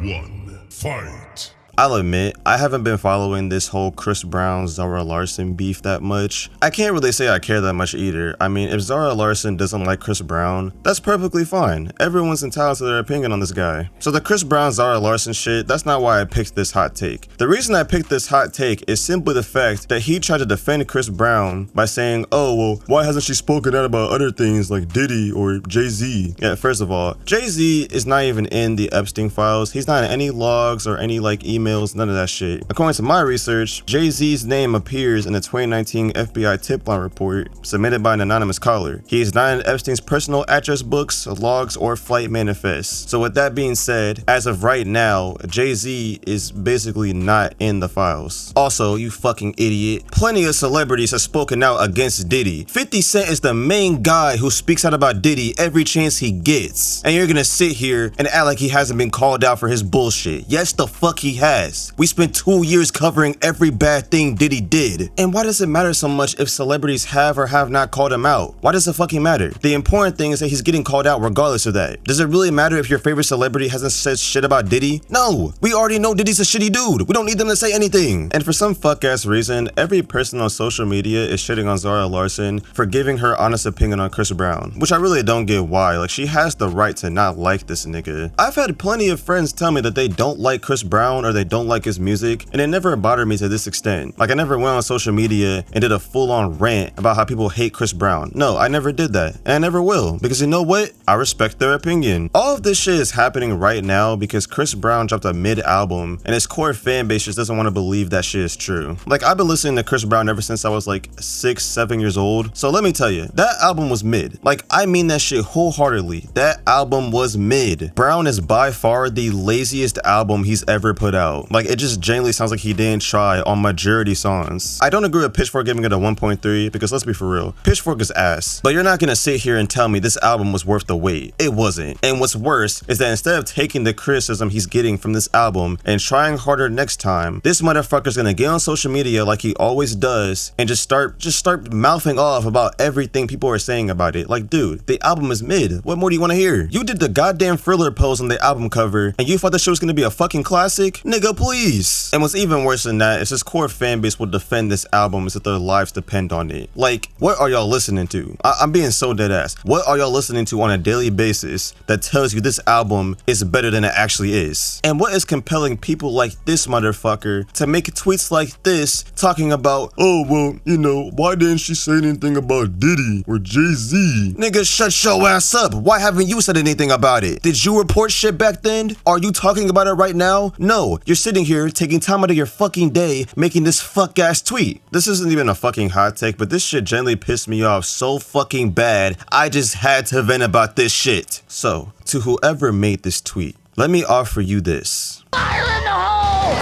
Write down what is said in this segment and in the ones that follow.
1. Fight! I'll admit, I haven't been following this whole Chris Brown, Zara Larsson beef that much. I can't really say I care that much either. I mean, if Zara Larsson doesn't like Chris Brown, that's perfectly fine. Everyone's entitled to their opinion on this guy. So the Chris Brown, Zara Larsson shit, that's not why I picked this hot take. The reason I picked this hot take is simply the fact that he tried to defend Chris Brown by saying, oh, well, why hasn't she spoken out about other things like Diddy or Jay-Z? Yeah, first of all, Jay-Z is not even in the Epstein files. He's not in any logs or any like emails, none of that shit. According to my research, Jay-Z's name appears in the 2019 FBI tip line report submitted by an anonymous caller. He is not in Epstein's personal address books, logs, or flight manifests. So with that being said, as of right now, Jay-Z is basically not in the files. Also, you fucking idiot, plenty of celebrities have spoken out against Diddy. 50 Cent is the main guy who speaks out about Diddy every chance he gets. And you're gonna sit here and act like he hasn't been called out for his bullshit. Yes, the fuck he has. We spent 2 years covering every bad thing Diddy did. And why does it matter so much if celebrities have or have not called him out? Why does it fucking matter? The important thing is that he's getting called out regardless of that. Does it really matter if your favorite celebrity hasn't said shit about Diddy? No, we already know Diddy's a shitty dude. We don't need them to say anything. And for some fuck ass reason, every person on social media is shitting on Zara Larsson for giving her honest opinion on Chris Brown, which I really don't get why. Like, she has the right to not like this nigga. I've had plenty of friends tell me that they don't like Chris Brown or they don't like his music, and it never bothered me to this extent. Like, I never went on social media and did a full-on rant about how people hate Chris Brown. No, I never did that, and I never will, because you know what? I respect their opinion. All of this shit is happening right now because Chris Brown dropped a mid-album, and his core fan base just doesn't want to believe that shit is true. Like, I've been listening to Chris Brown ever since I was like 6, 7 years old, so let me tell you, that album was mid. Like, I mean that shit wholeheartedly. That album was mid. Brown is by far the laziest album he's ever put out. Like, it just genuinely sounds like he didn't try on majority songs. I don't agree with Pitchfork giving it a 1.3 because let's be for real, Pitchfork is ass. But you're not gonna sit here and tell me this album was worth the wait. It wasn't. And what's worse is that instead of taking the criticism he's getting from this album and trying harder next time, this motherfucker's gonna get on social media like he always does and just start mouthing off about everything people are saying about it. Like, dude, the album is mid. What more do you want to hear? You did the goddamn Thriller pose on the album cover and you thought the shit was gonna be a fucking classic? Nigga, please. And what's even worse than that is his core fan base will defend this album as if their lives depend on it. Like, what are y'all listening to? I'm being so dead ass. What are y'all listening to on a daily basis that tells you this album is better than it actually is? And what is compelling people like this motherfucker to make tweets like this talking about, oh, well, you know, why didn't she say anything about Diddy or Jay-Z? Nigga, shut your ass up. Why haven't you said anything about it? Did you report shit back then? Are you talking about it right now? No, you're sitting here taking time out of your fucking day making this fuck ass tweet. This isn't even a fucking hot take, but this shit generally pissed me off so fucking bad, I just had to vent about this shit. So, to whoever made this tweet, let me offer you this. Fire in the hole!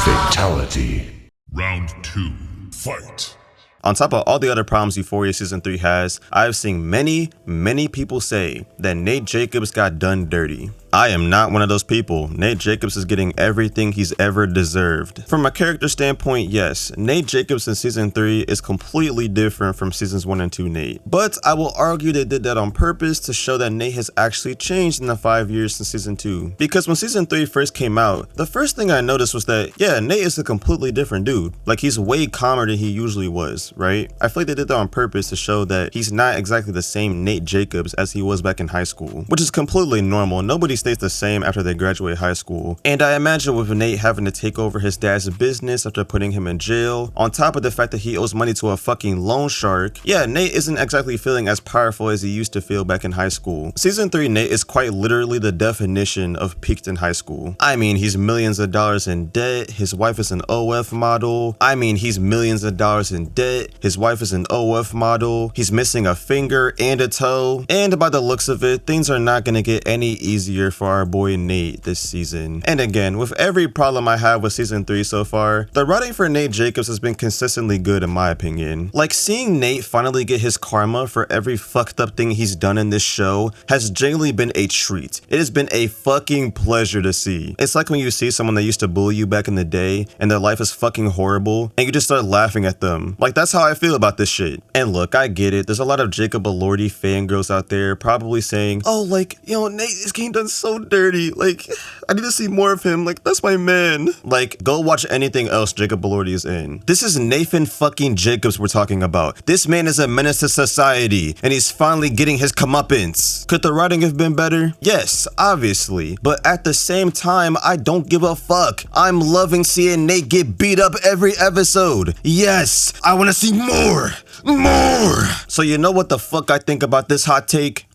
Fatality. Round 2. Fight! On top of all the other problems Euphoria Season 3 has, I've seen many people say that Nate Jacobs got done dirty. I am not one of those people. Nate Jacobs is getting everything he's ever deserved. From a character standpoint, yes, Nate Jacobs in Season 3 is completely different from Seasons 1 and 2 Nate. But I will argue they did that on purpose to show that Nate has actually changed in the 5 years since Season 2. Because when Season 3 first came out, the first thing I noticed was that, yeah, Nate is a completely different dude. Like, he's way calmer than he usually was, right? I feel like they did that on purpose to show that he's not exactly the same Nate Jacobs as he was back in high school, which is completely normal. Nobody stays the same after they graduate high school. And I imagine with Nate having to take over his dad's business after putting him in jail, on top of the fact that he owes money to a fucking loan shark, yeah, Nate isn't exactly feeling as powerful as he used to feel back in high school. Season 3 Nate is quite literally the definition of peaked in high school. I mean, he's millions of dollars in debt, his wife is an OF model. I mean, he's millions of dollars in debt, his wife is an OF model, he's missing a finger and a toe, and by the looks of it, things are not gonna get any easier for our boy Nate this season. And again, with every problem I have with Season 3 so far, the writing for Nate Jacobs has been consistently good in my opinion. Like, seeing Nate finally get his karma for every fucked up thing he's done in this show has genuinely been a treat. It has been a fucking pleasure to see. It's like when you see someone that used to bully you back in the day and their life is fucking horrible and you just start laughing at them. Like, that's how I feel about this shit. And look, I get it. There's a lot of Jacob Elordi fangirls out there probably saying, oh, like, you know, Nate is getting done so dirty. Like, I need to see more of him. Like, that's my man. Like, go watch anything else Jacob Elordi is in. This is Nathan fucking Jacobs we're talking about. This man is a menace to society, and he's finally getting his comeuppance. Could the writing have been better? Yes, obviously. But at the same time, I don't give a fuck. I'm loving seeing Nate get beat up every episode. Yes, I want to see more. More. So you know what the fuck I think about this hot take?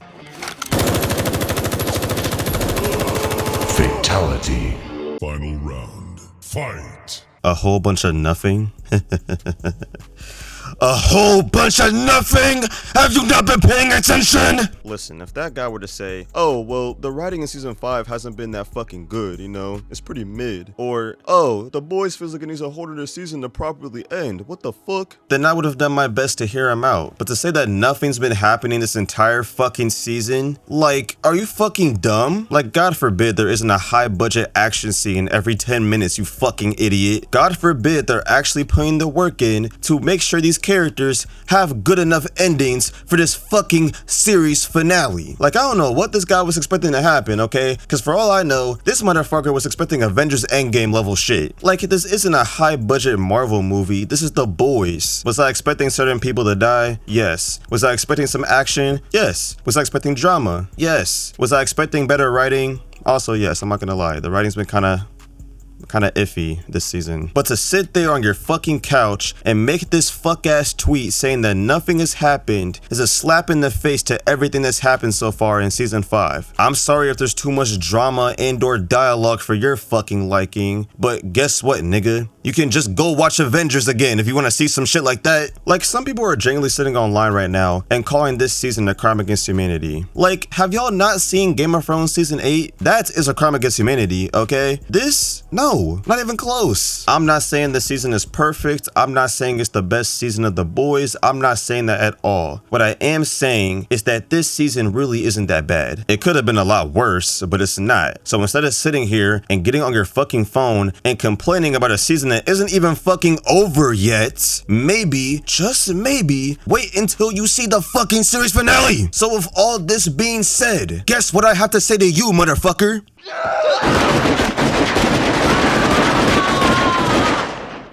Fatality. Final round. Fight. A whole bunch of nothing. A whole bunch of nothing? Have you not been paying attention? Listen, if that guy were to say, oh, well, the writing in season 5 hasn't been that fucking good, you know, it's pretty mid. Or, oh, the boys feels like it needs a whole other season to properly end. What the fuck? Then I would have done my best to hear him out. But to say that nothing's been happening this entire fucking season, like, are you fucking dumb? Like, God forbid there isn't a high budget action scene every 10 minutes, you fucking idiot. God forbid they're actually putting the work in to make sure these characters have good enough endings for this fucking series finale. Like, I don't know what this guy was expecting to happen, okay? Because for all I know, this motherfucker was expecting Avengers Endgame level shit. Like, this isn't a high budget Marvel movie, this is The Boys. Was I expecting certain people to die? Yes. Was I expecting some action? Yes. Was I expecting drama? Yes. Was I expecting better writing? Also, yes, I'm not gonna lie, the writing's been kind of iffy this season. But to sit there on your fucking couch and make this fuck ass tweet saying that nothing has happened is a slap in the face to everything that's happened so far in season 5. I'm sorry if there's too much drama and or dialogue for your fucking liking, but guess what, nigga? You can just go watch Avengers again if you want to see some shit like that. Like, some people are genuinely sitting online right now and calling this season a crime against humanity. Like, have y'all not seen Game of Thrones season 8? That is a crime against humanity, okay? This? No, not even close. I'm not saying the season is perfect. I'm not saying it's the best season of The Boys. I'm not saying that at all. What I am saying is that this season really isn't that bad. It could have been a lot worse, but it's not. So instead of sitting here and getting on your fucking phone and complaining about a season that isn't even fucking over yet, maybe, just maybe, wait until you see the fucking series finale. So with all this being said, guess what I have to say to you, motherfucker?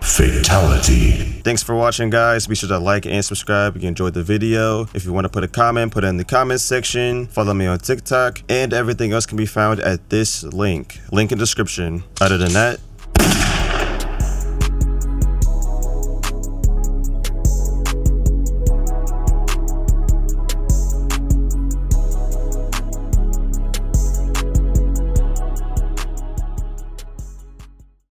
Fatality. Thanks for watching, guys. Be sure to like and subscribe if you enjoyed the video. If you want to put a comment, put it in the comment section. Follow me on TikTok, and everything else can be found at this link in description. Other than that,